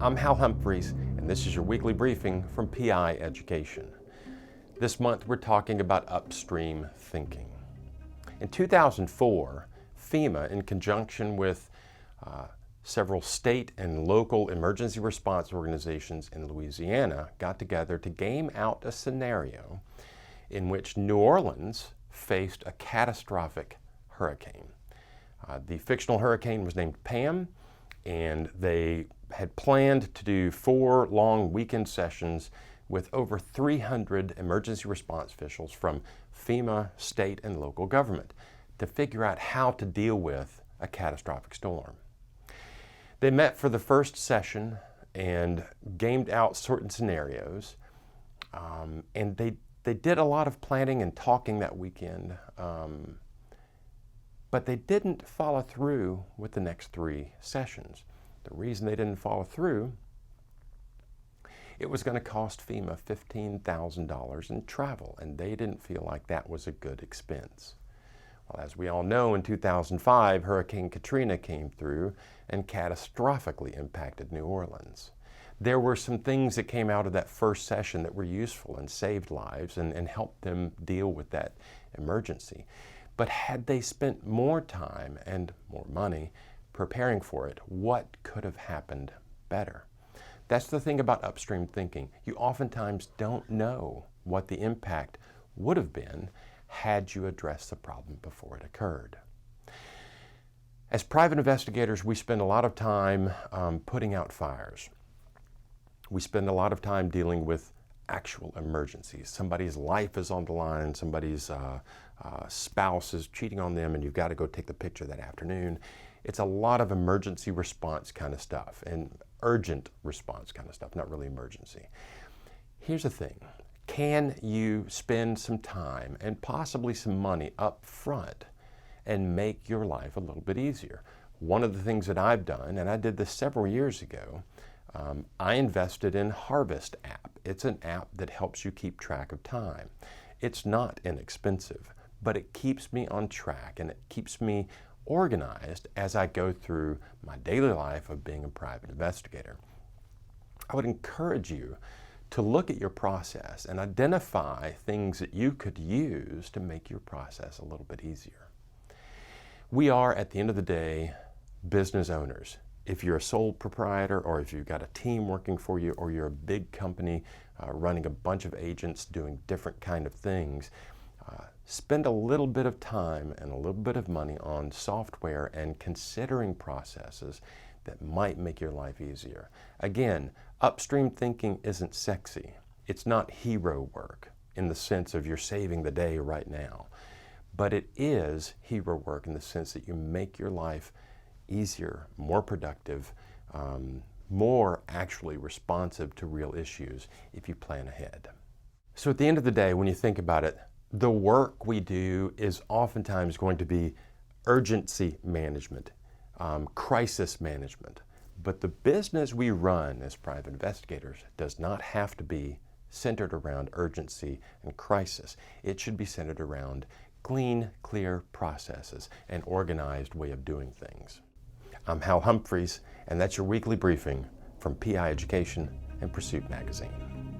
I'm Hal Humphreys, and this is your weekly briefing from PI Education. This month we're talking about upstream thinking. In 2004, FEMA, in conjunction with several state and local emergency response organizations in Louisiana, got together to game out a scenario in which New Orleans faced a catastrophic hurricane. The fictional hurricane was named Pam, and they had planned to do 4 long weekend sessions with over 300 emergency response officials from FEMA, state, and local government to figure out how to deal with a catastrophic storm. They met for the first session and gamed out certain scenarios, and they did a lot of planning and talking that weekend, but they didn't follow through with the next 3 sessions. The reason they didn't follow through, it was going to cost FEMA $15,000 in travel, and they didn't feel like that was a good expense. Well, as we all know, in 2005, Hurricane Katrina came through and catastrophically impacted New Orleans. There were some things that came out of that first session that were useful and saved lives and helped them deal with that emergency. But had they spent more time and more money preparing for it, what could have happened better? That's the thing about upstream thinking. You oftentimes don't know what the impact would have been had you addressed the problem before it occurred. As private investigators, we spend a lot of time putting out fires. We spend a lot of time dealing with actual emergencies. Somebody's life is on the line, somebody's spouse is cheating on them, and you've got to go take the picture that afternoon. It's a lot of emergency response kind of stuff and urgent response kind of stuff, not really emergency. Here's the thing. Can you spend some time and possibly some money up front and make your life a little bit easier? One of the things that I've done, and I did this several years ago, I invested in Harvest app. It's an app that helps you keep track of time. It's not inexpensive, but it keeps me on track and it keeps me organized as I go through my daily life of being a private investigator. I would encourage you to look at your process and identify things that you could use to make your process a little bit easier. We are, at the end of the day, business owners. If you're a sole proprietor, or if you've got a team working for you, or you're a big company running a bunch of agents doing different kind of things, spend a little bit of time and a little bit of money on software and considering processes that might make your life easier. Again, upstream thinking isn't sexy. It's not hero work in the sense of you're saving the day right now, but it is hero work in the sense that you make your life easier, more productive, more actually responsive to real issues if you plan ahead. So at the end of the day, when you think about it, the work we do is oftentimes going to be urgency management, crisis management. But the business we run as private investigators does not have to be centered around urgency and crisis. It should be centered around clean, clear processes and organized way of doing things. I'm Hal Humphreys, and that's your weekly briefing from PI Education and Pursuit Magazine.